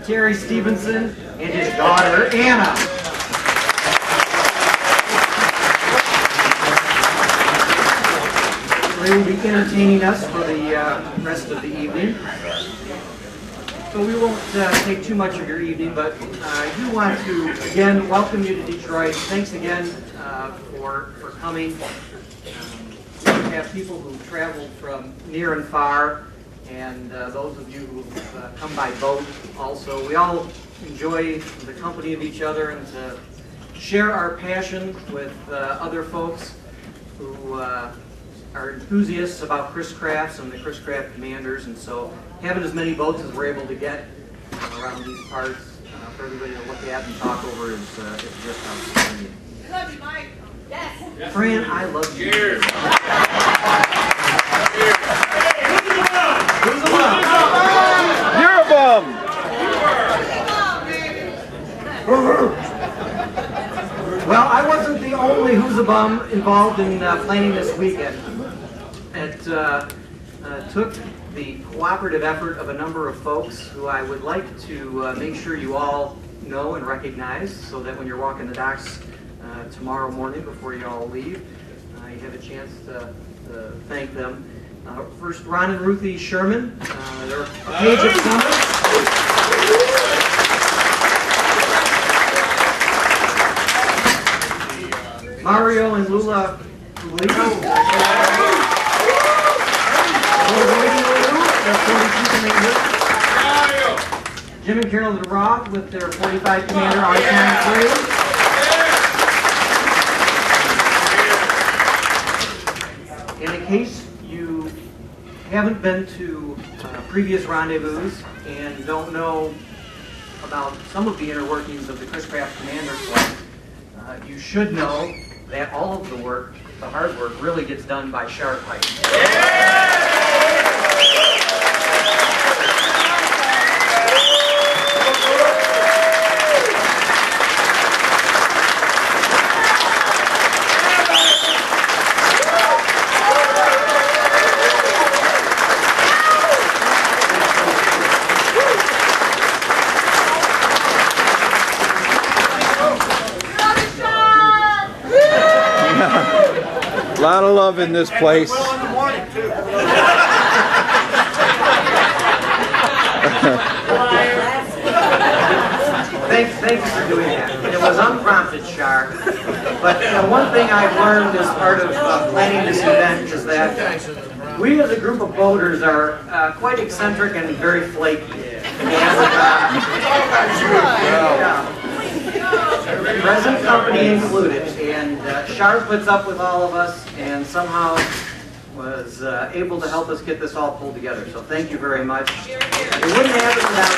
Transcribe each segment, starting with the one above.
Terry Stevenson and his daughter Anna. They will be entertaining us for the rest of the evening. So we won't take too much of your evening, but I do want to again welcome you to Detroit. Thanks again for coming. We have people who traveled from near and far, and those of you who have come by boat also. We all enjoy the company of each other and to share our passion with other folks who are enthusiasts about Chris Crafts and the Chris Craft Commanders, and so having as many boats as we're able to get around these parts for everybody to look at and talk over is just outstanding. I love you, Mike. Yes. Fran, I love you. Cheers. Who's a bum? You're a bum! Well, I wasn't the only who's a bum involved in planning this weekend. It took the cooperative effort of a number of folks who I would like to make sure you all know and recognize, so that when you're walking the docks tomorrow morning before you all leave, you have a chance to thank them. First, Ron and Ruthie Sherman. They're a page of summit. Mario and Lula Pulico. Jim and Carol DeRoth with their 45 Commander R-23. And in case you haven't been to previous rendezvous and don't know about some of the inner workings of the Chris Craft Commander Club, you should know that all of the work, the hard work, really gets done by Sharp Pipe. A lot of love in this place. Well, in the morning, too. Thank you for doing that. It was unprompted, Shar. But one thing I've learned as part of planning this event is that we as a group of boaters are quite eccentric and very flaky. Present company included, and Shar puts up with all of us and somehow was able to help us get this all pulled together. So thank you very much. It wouldn't happen without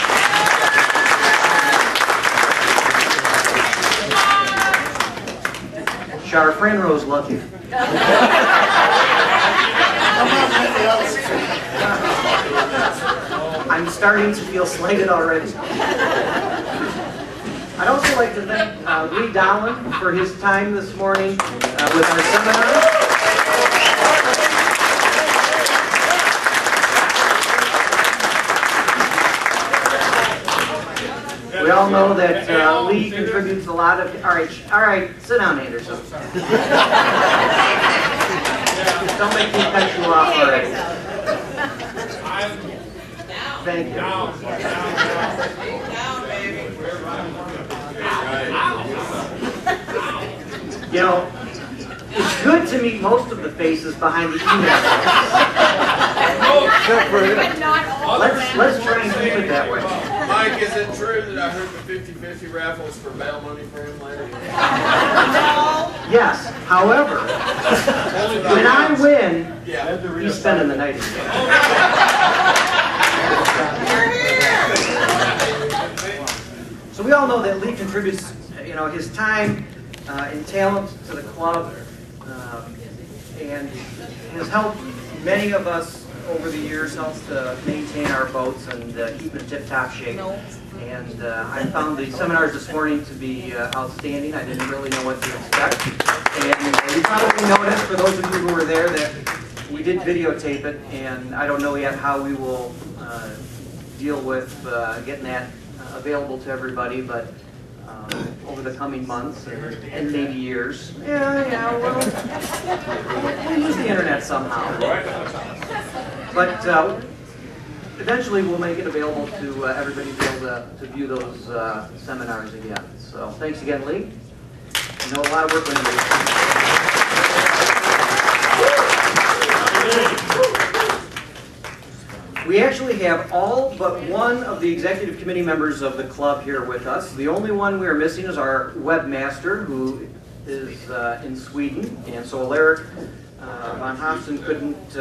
Shar. Fran Rose loves you. I'm starting to feel slighted already. I'd also like to thank Lee Dowling for his time this morning with our seminar. We all know that Lee contributes a lot of. All right, sit down, Anderson. Don't make me cut you off already. Thank you. You know, good to meet most of the faces behind the email. But not all of them. Let's try and keep it that way. Mike, is it true that I heard the 50-50 raffle is for bail money for him later? No. Yes, however, when I win, Yeah. he's spending the night again. So we all know that Lee contributes, his time and talent to the club, and has helped many of us over the years helps to maintain our boats and keep in tip-top shape. And I found the seminars this morning to be outstanding. I didn't really know what to expect. And you probably noticed, for those of you who were there, that we did videotape it, and I don't know yet how we will deal with getting that available to everybody, but over the coming months and maybe years. We'll use the internet somehow. But eventually we'll make it available to everybody to be able to view those seminars again. So thanks again, Lee. I know a lot of work went into this. We actually have all but one of the executive committee members of the club here with us. The only one we are missing is our webmaster, who is in Sweden. And so Alaric von Hofsten couldn't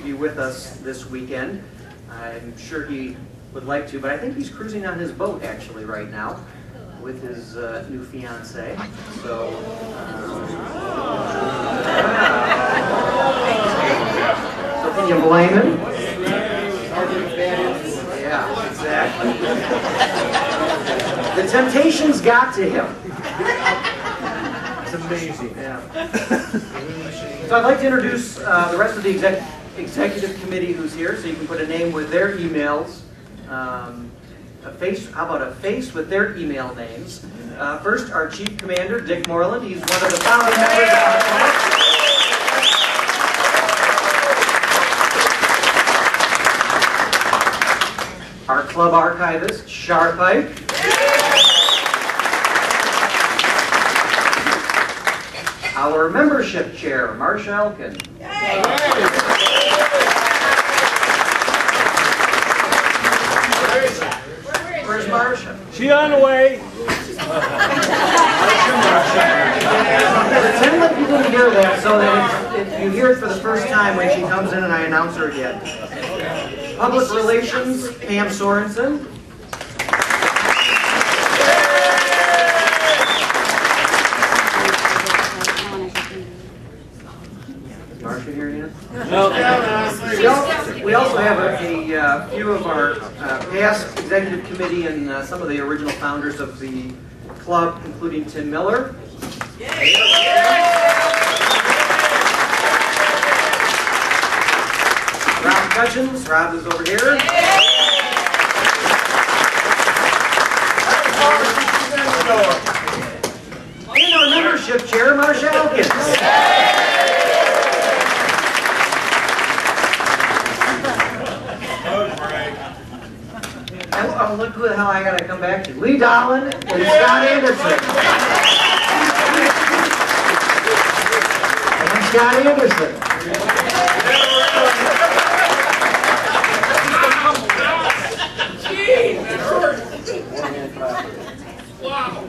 be with us this weekend. I'm sure he would like to, but I think he's cruising on his boat actually right now with his new fiancée. So, so can you blame him? Yeah, exactly. The temptations got to him. It's amazing. Yeah. So I'd like to introduce the rest of the executive committee who's here, so you can put a name with their emails. A face. How about a face with their email names? First, our Chief Commander, Dick Moreland. He's one of the founding members of our club. Our club archivist, Shar Pike. Our membership chair, Marcia Elkin. Where's Marcia? She on the way. Pretend like you didn't hear that, so that if you hear it for the first time when she comes in and I announce her again. Public Relations, Pam Sorensen. Is Marcia here yet? No. We also have a few of our past executive committee and some of the original founders of the club, including Tim Miller. Rob Cutchins. Rob is over here. And our membership chair, Marcia Elkins. Oh, look who the hell I gotta come back to. Lee Dolan and Scott Anderson. And Scott Anderson. Wow.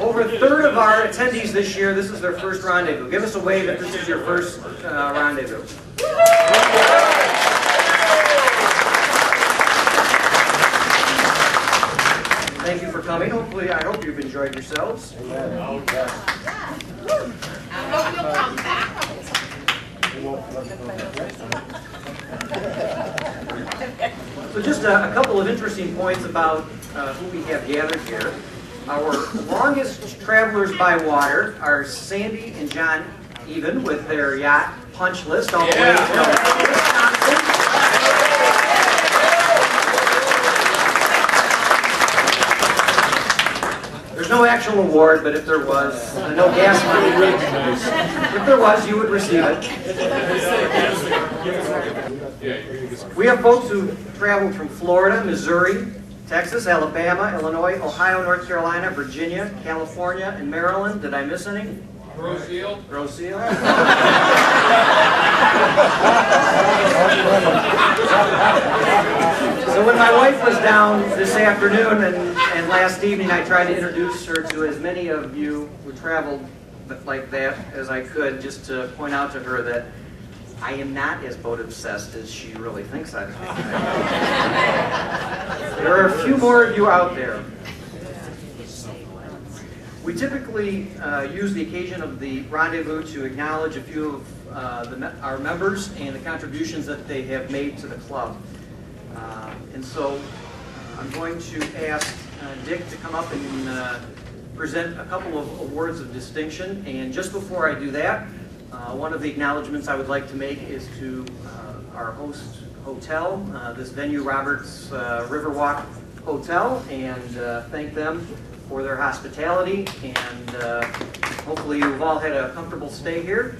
Over a third of our attendees this year, this is their first rendezvous. Give us a wave if this is your first rendezvous. Thank you for coming. Hopefully, I hope you've enjoyed yourselves. I hope you'll come back. So just a couple of interesting points about who we have gathered here. Our longest travelers by water are Sandy and John Even with their yacht punch list all the way from Wisconsin. There's no actual award, but if there was, no gas money. If there was, you would receive it. We have folks who traveled from Florida, Missouri, Texas, Alabama, Illinois, Ohio, North Carolina, Virginia, California, and Maryland. Did I miss any? Roseal. Roseal. So when my wife was down this afternoon and last evening, I tried to introduce her to as many of you who traveled like that as I could, just to point out to her that I am not as boat obsessed as she really thinks I am. There are a few more of you out there. We typically use the occasion of the rendezvous to acknowledge a few of our members and the contributions that they have made to the club. And so I'm going to ask Dick to come up and present a couple of awards of distinction. And just before I do that, one of the acknowledgements I would like to make is to our host hotel, this venue, Roberts Riverwalk Hotel, and thank them for their hospitality, and hopefully you've all had a comfortable stay here.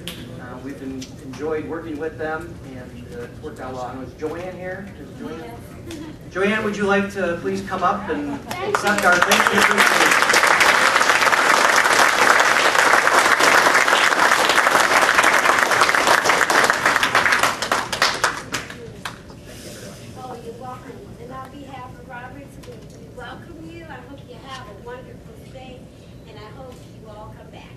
We've enjoyed working with them, and it's worked out well. I know, is Joanne here? Is Joanne? Joanne, would you like to please come up and accept our thank you? Oh, you're welcome. And on behalf of Roberts, we welcome you. I hope you have a wonderful stay, and I hope you all come back.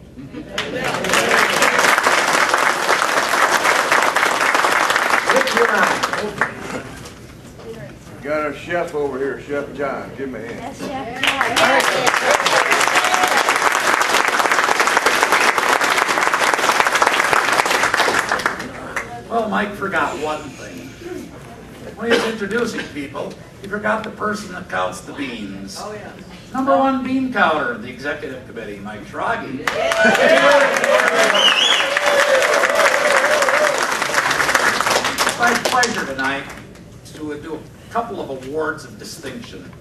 Got our chef over here, Chef John. Give him a hand. That's Chef Well, Mike forgot one thing. When he was introducing people, he forgot the person that counts the beans. Oh, yeah. Number one bean counter of the executive committee, Mike Schrage. It's my pleasure tonight to do a couple of awards of distinction.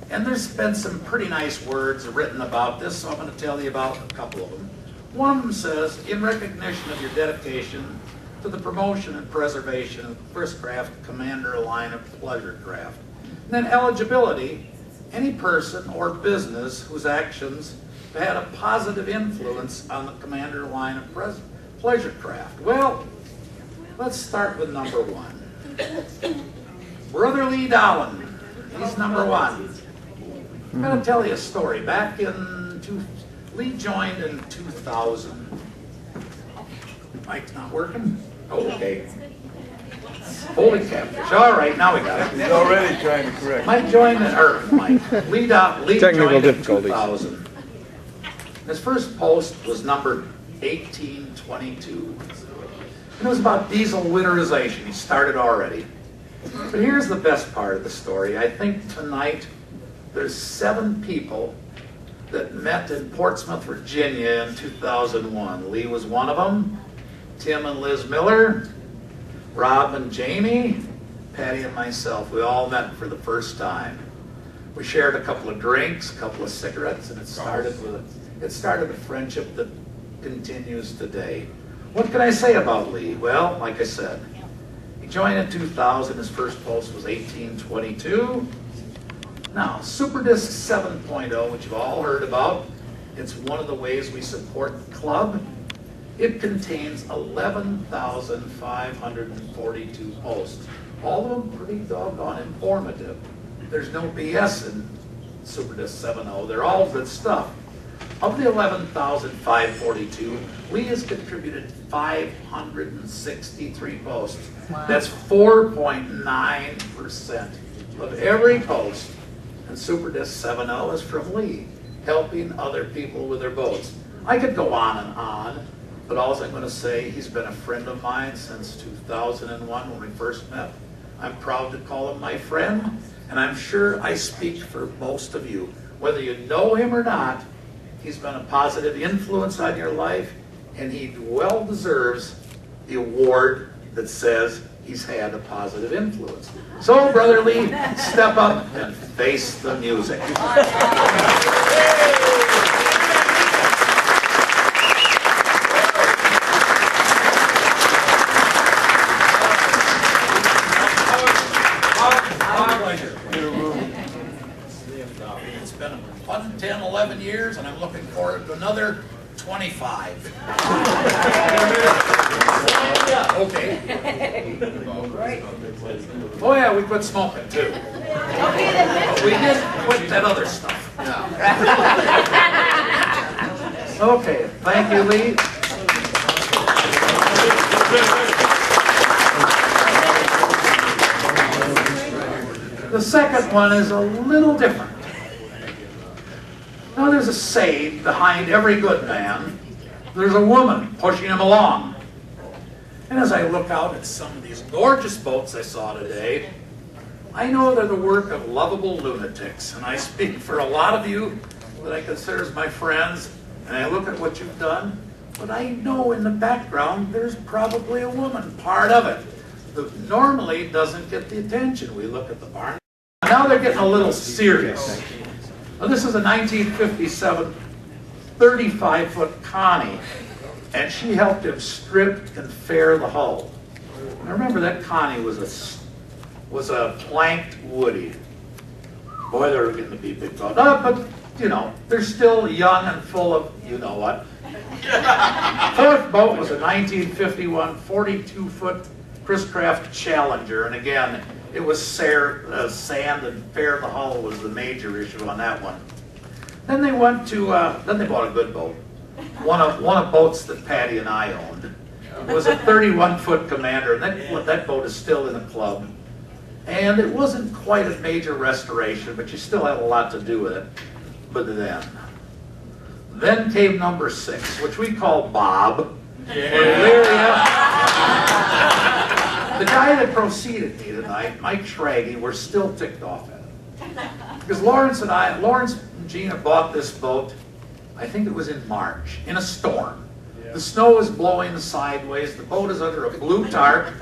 And there's been some pretty nice words written about this, so I'm going to tell you about a couple of them. One of them says, in recognition of your dedication to the promotion and preservation of the First Craft Commander line of pleasure craft. And then eligibility, any person or business whose actions have had a positive influence on the Commander line of pleasure craft. Well, let's start with number one. Brother Lee Dowland, he's number one. I'm going to tell you a story. Back in, Lee joined in 2000. Mike's not working? Okay. Holy catfish. All right, now we got it. He's already trying to correct. Mike joined in, Lee Technical joined difficulties. in 2000. His first post was numbered 1822. And it was about diesel winterization. He started already. But here's the best part of the story. I think tonight there's 7 people that met in Portsmouth, Virginia in 2001. Lee was one of them. Tim and Liz Miller, Rob and Jamie, Patty and myself. We all met for the first time. We shared a couple of drinks, a couple of cigarettes, and it started a friendship that continues today. What can I say about Lee? Well, like I said, he joined in 2000. His first post was 1822. Now, Superdisc 7.0, which you've all heard about, it's one of the ways we support the club. It contains 11,542 posts. All of them pretty doggone informative. There's no BS in Superdisc 7.0. They're all good stuff. Of the 11,542, Lee has contributed 563 posts. Wow. That's 4.9% of every post in Superdisc 7.0 is from Lee, helping other people with their boats. I could go on and on, but all I'm going to say, he's been a friend of mine since 2001 when we first met. I'm proud to call him my friend, and I'm sure I speak for most of you. Whether you know him or not, he's been a positive influence on your life, and he well deserves the award that says he's had a positive influence. So, Brother Lee, step up and face the music. It's been a fun 10, 11 years, and I'm looking forward to another 25. Okay. Oh yeah, we quit smoking too. But we did quit that other stuff. Okay, thank you, Lee. The second one is a little different. Now there's a saying behind every good man, there's a woman pushing him along. And as I look out at some of these gorgeous boats I saw today, I know they're the work of lovable lunatics, and I speak for a lot of you that I consider as my friends, and I look at what you've done, but I know in the background there's probably a woman part of it that normally doesn't get the attention. We look at the barn. Now they're getting a little serious. Now this is a 1957 35-foot Connie, and she helped him strip and fair the hull. Now remember, that Connie was a planked Woody. Boy, they're getting to be big boats. But you know, they're still young and full of you know what. Fourth boat was a 1951 42-foot Chris Craft Challenger, and again, it was sand and fair the hull was the major issue on that one. Then they went to, then they bought a good boat. One of boats that Patty and I owned. It was a 31-foot Commander, and that boat is still in the club. And it wasn't quite a major restoration, but you still had a lot to do with it. But then came number 6, which we call Bob. The guy that preceded me tonight, Mike Schraggy, we're still ticked off at it. Because Lawrence and Gina bought this boat, I think it was in March, in a storm. The snow is blowing sideways, the boat is under a blue tarp.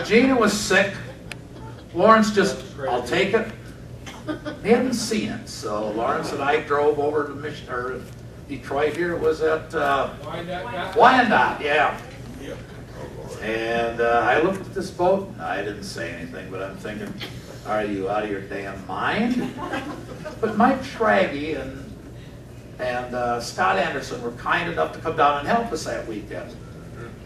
Gina was sick. Lawrence just, I'll take it. He hadn't seen it, so Lawrence and I drove over to Detroit here. It was at Wyandotte, yeah. And I looked at this boat, and I didn't say anything, but I'm thinking, are you out of your damn mind? But Mike Schraggy and Scott Anderson were kind enough to come down and help us that weekend.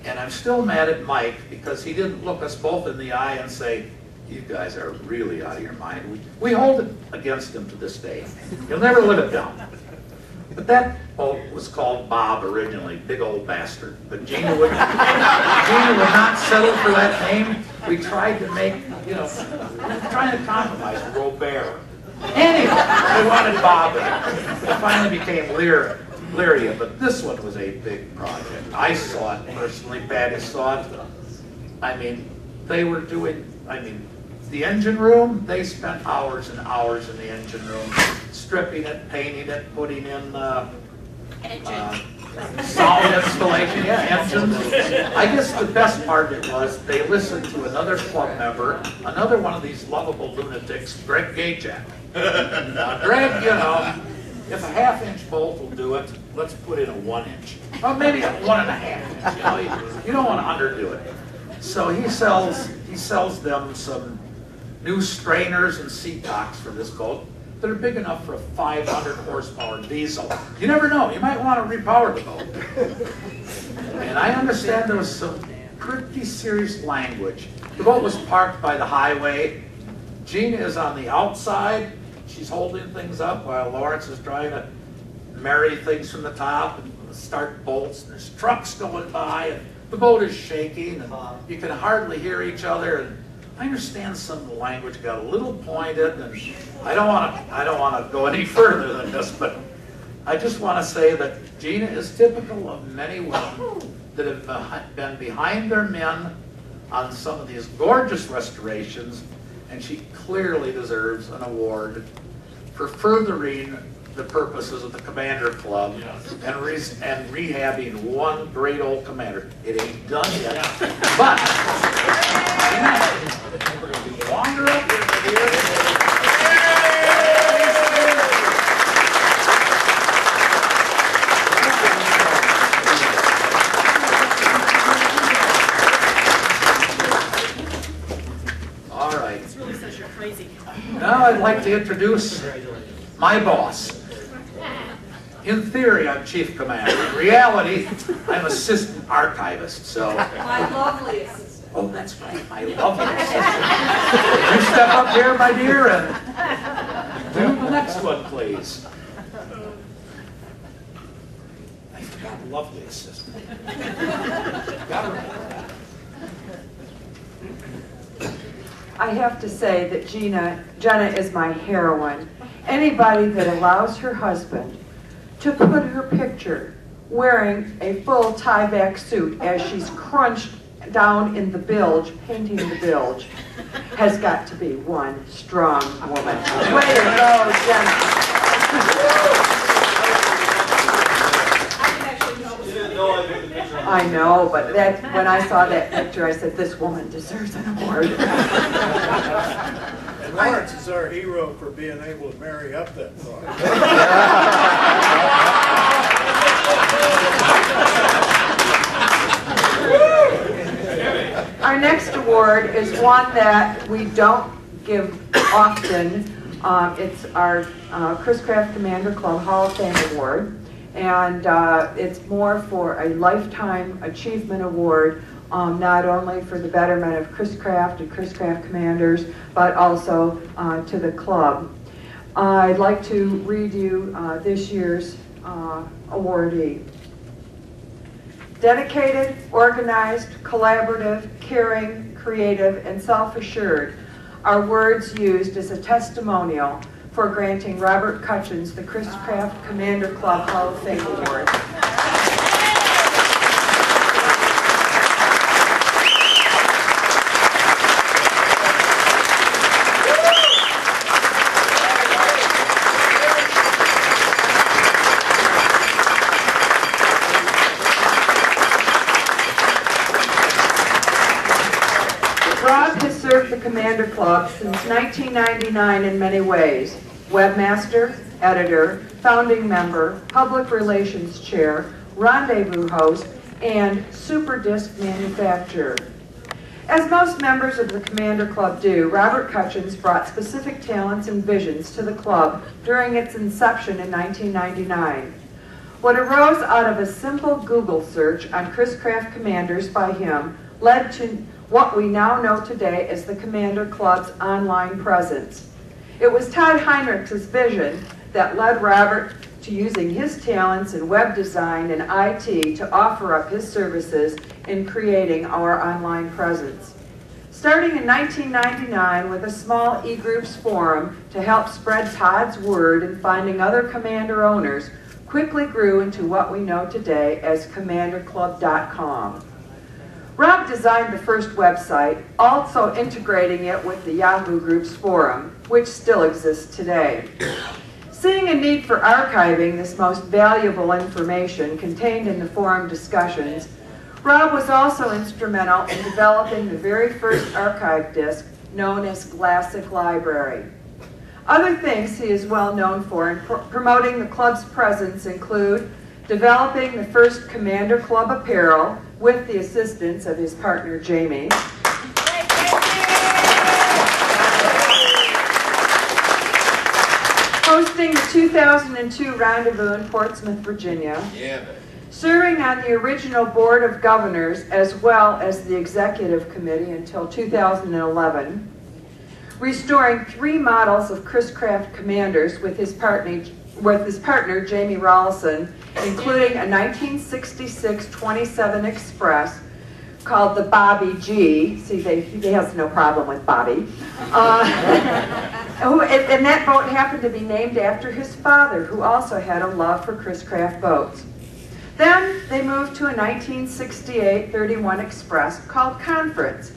And I'm still mad at Mike because he didn't look us both in the eye and say, you guys are really out of your mind. We hold it against him to this day. He'll never live it down. But that boat was called Bob originally, big old bastard. But Gina would not settle for that name. We tried to make, we were trying to compromise Robert. Anyway, we wanted Bob in it. It finally became Lyria, but this one was a big project. I saw it personally, Patty saw it. I mean, they were doing, the engine room, they spent hours and hours in the engine room, stripping it, painting it, putting in sound installation, engines. I guess the best part of it was they listened to another club member, another one of these lovable lunatics, Greg Gajak. Now, Greg, if a 1/2-inch bolt will do it, let's put in a 1-inch. Or maybe a 1.5 inch. You don't want to underdo it. So he sells them some new strainers and seat cocks for this boat that are big enough for a 500 horsepower diesel. You never know, you might want to repower the boat. And I understand there was some pretty serious language. The boat was parked by the highway. Gina is on the outside. She's holding things up while Lawrence is trying to marry things from the top and start bolts. And there's trucks going by, and the boat is shaking, and you can hardly hear each other. And I understand some of the language got a little pointed, and I don't want to go any further than this, but I just want to say that Gina is typical of many women that have been behind their men on some of these gorgeous restorations, and she clearly deserves an award for furthering the purposes of the Commander Club and rehabbing one great old Commander. It ain't done yet, but wander up here, dear. All right. This really says you're crazy. Now I'd like to introduce my boss. In theory, I'm chief commander. In reality, I'm assistant archivist, so. My lovely assistant. Oh, that's right, my lovely assistant. You step up here, my dear, and do the next one, please. I forgot lovely assistant. Gotta remember that. I have to say that Jenna is my heroine. Anybody that allows her husband to put her picture wearing a full tie-back suit as she's crunched down in the bilge, painting the bilge, has got to be one strong woman. Way to go, Jenna. I know, but when I saw that picture, I said, this woman deserves an award. And Lawrence is our hero for being able to marry up that far. Our next award is one that we don't give often. It's our Chris Craft Commander Club Hall of Fame Award. And it's more for a Lifetime Achievement Award, not only for the betterment of Chris Craft and Chris Craft Commanders, but also to the club. I'd like to read you this year's awardee. Dedicated, organized, collaborative, caring, creative, and self-assured are words used as a testimonial for granting Robert Cutchins the Chris Craft Commander Club Hall of Fame Award. Rob has served the Commander Club since 1999 in many ways. Webmaster, editor, founding member, public relations chair, rendezvous host, and super disc manufacturer. As most members of the Commander Club do, Robert Cutchins brought specific talents and visions to the club during its inception in 1999. What arose out of a simple Google search on Chris Craft Commanders by him led to what we now know today as the Commander Club's online presence. It was Todd Heinrich's vision that led Robert to using his talents in web design and IT to offer up his services in creating our online presence. Starting in 1999 with a small e-groups forum to help spread Todd's word and finding other Commander owners, quickly grew into what we know today as CommanderClub.com. Rob designed the first website, also integrating it with the Yahoo Groups forum, which still exists today. Seeing a need for archiving this most valuable information contained in the forum discussions, Rob was also instrumental in developing the very first archive disc known as Classic Library. Other things he is well known for in promoting the club's presence include developing the first Commander Club apparel with the assistance of his partner Jamie, hosting the 2002 Rendezvous in Portsmouth, Virginia, serving on the original Board of Governors as well as the Executive Committee until 2011, restoring 3 models of Chris Craft Commanders with his partner Jamie Rollison, including a 1966 27 Express called the Bobby G. See, he has no problem with Bobby. And that boat happened to be named after his father, who also had a love for Chris Craft boats. Then they moved to a 1968 31 Express called Conference,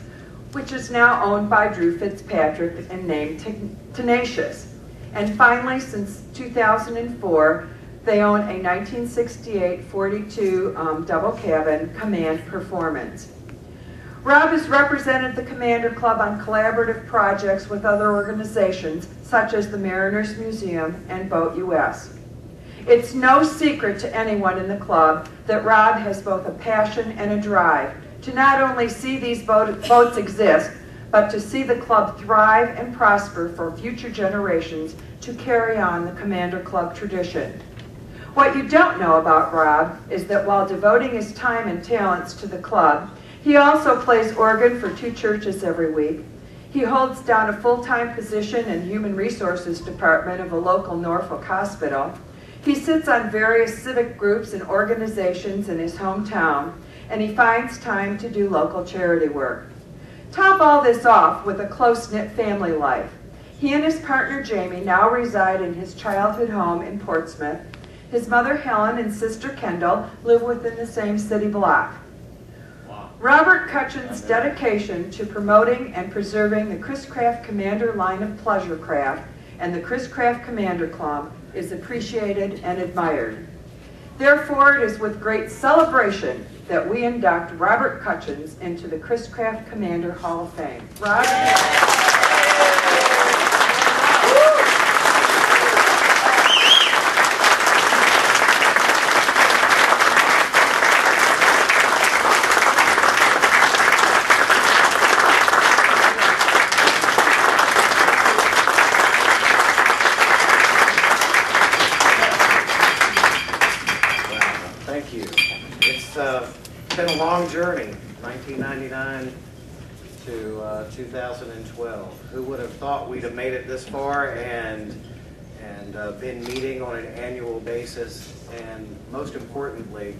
which is now owned by Drew Fitzpatrick and named Tenacious. And finally, since 2004, they own a 1968 42 double cabin Command Performance. Rob has represented the Commander Club on collaborative projects with other organizations such as the Mariners Museum and Boat US. It's no secret to anyone in the club that Rob has both a passion and a drive to not only see these boats exist, but to see the club thrive and prosper for future generations to carry on the Commander Club tradition. What you don't know about Rob is that while devoting his time and talents to the club, he also plays organ for 2 churches every week. He holds down a full-time position in Human Resources Department of a local Norfolk hospital. He sits on various civic groups and organizations in his hometown, and he finds time to do local charity work. Top all this off with a close-knit family life. He and his partner Jamie now reside in his childhood home in Portsmouth. His mother Helen and sister Kendall live within the same city block. Robert Cutchin's dedication to promoting and preserving the Chris Craft Commander line of pleasure craft and the Chris Craft Commander Club is appreciated and admired. Therefore, it is with great celebration that we induct Robert Cutchins into the Chris Craft Commander Hall of Fame. Rob? Thank you. It's been a long journey, 1999 to 2012. Who would have thought we'd have made it this far and been meeting on an annual basis, and most importantly,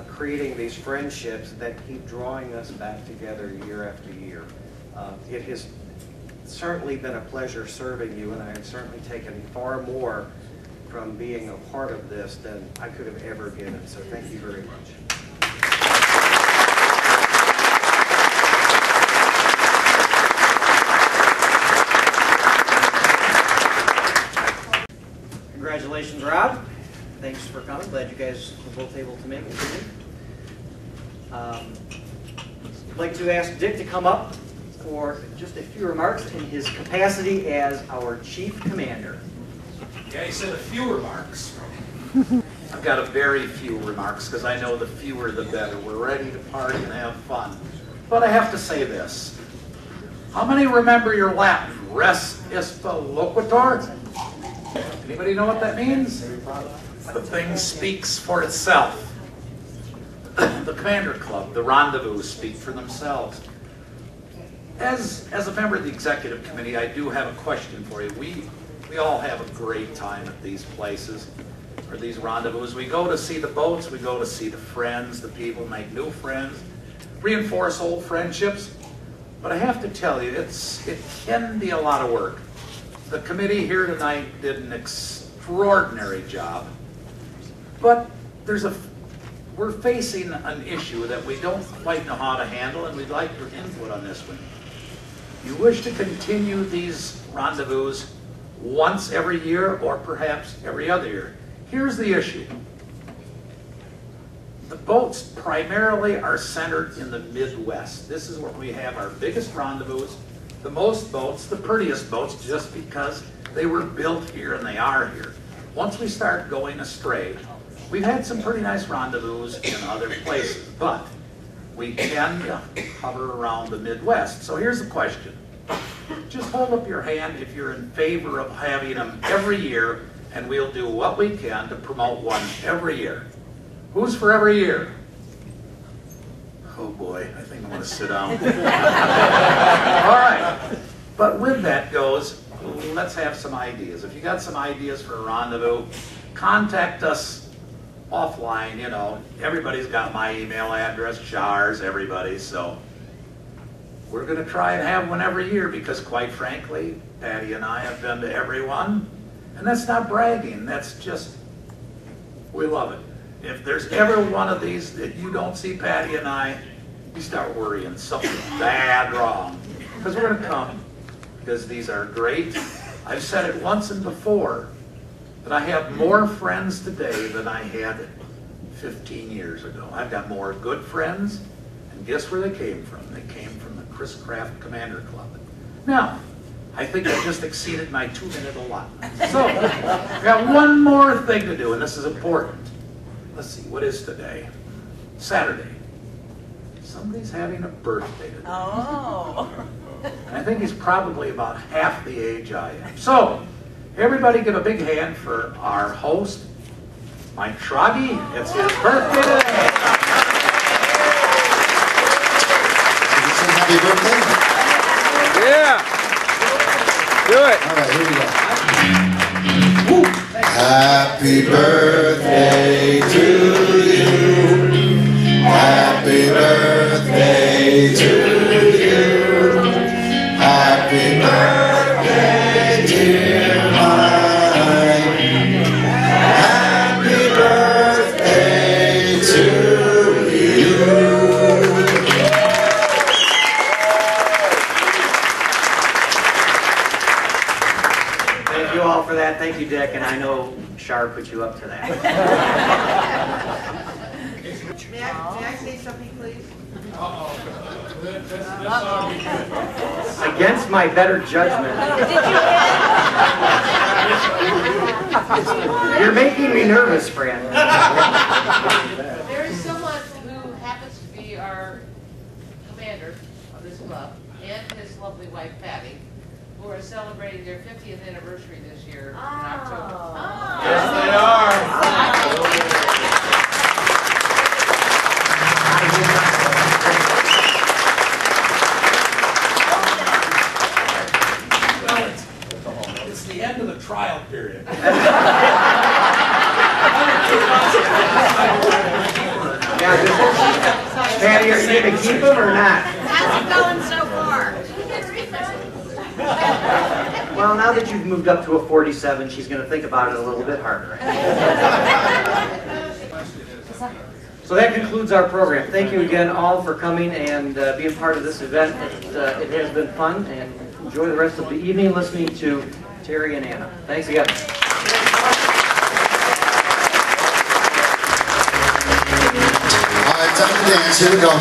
creating these friendships that keep drawing us back together year after year. It has certainly been a pleasure serving you, and I have certainly taken far more from being a part of this than I could have ever given. So thank you very much. Congratulations, Rob. Thanks for coming. Glad you guys were both able to make it today. I'd like to ask Dick to come up for just a few remarks in his capacity as our Chief Commander. Yeah, he said a few remarks. I've got a very few remarks because I know the fewer the better. We're ready to party and have fun. But I have to say this. How many remember your Latin? Res ista loquitur? Anybody know what that means? The thing speaks for itself. The Commander Club, the rendezvous speak for themselves. As a member of the Executive Committee, I do have a question for you. We all have a great time at these places, or these rendezvous. We go to see the boats, we go to see the friends, the people, make new friends, reinforce old friendships. But I have to tell you, it can be a lot of work. The committee here tonight did an extraordinary job, but we're facing an issue that we don't quite know how to handle, and we'd like your input on this one. You wish to continue these rendezvous once every year or perhaps every other year. Here's the issue. The boats primarily are centered in the Midwest. This is where we have our biggest rendezvous, the most boats, the prettiest boats, just because they were built here and they are here. Once we start going astray, we've had some pretty nice rendezvous in other places, but we can hover around the Midwest. So here's the question. Just hold up your hand if you're in favor of having them every year, and we'll do what we can to promote one every year. Who's for every year? Oh boy, I think I'm going to sit down. All right, but with that goes, let's have some ideas. If you got some ideas for a rendezvous, contact us offline. You know, everybody's got my email address, Char's, everybody, so we're going to try and have one every year because, quite frankly, Patty and I have been to every one, and that's not bragging, that's just, we love it. If there's ever one of these that you don't see Patty and I, you start worrying something bad wrong, because we're going to come, because these are great. I've said it once and before, that I have more friends today than I had 15 years ago. I've got more good friends, and guess where they came from? They came from the Chris Craft Commander Club. Now, I think I just exceeded my 2-minute allotment. So, I've got one more thing to do, and this is important. Let's see, what is today? Saturday. Somebody's having a birthday today. Oh. And I think he's probably about half the age I am. So, everybody give a big hand for our host, Mike Schragi. It's his birthday today. Did you say happy birthday? Yeah. Do it. All right, here we go. Happy birthday to you. Happy birthday to you. Happy birthday, dear mine. Happy birthday to you. Thank you all for that. Thank you, Dick, and I know Shar put you up to that. May I say something, please? Against my better judgment. You're making me nervous, friend. There is someone who happens to be our commander of this club and his lovely wife Patty, who are celebrating their 50th anniversary this year in October. Yes, they are. It's the end of the trial period. Patty, are you going to keep him or not? How's it going so far? Well, now that you've moved up to a 47, she's going to think about it a little bit harder. So that concludes our program. Thank you again all for coming and being part of this event. It has been fun, and enjoy the rest of the evening listening to Terry and Anna. Thanks again. All right, time to dance. Here we go.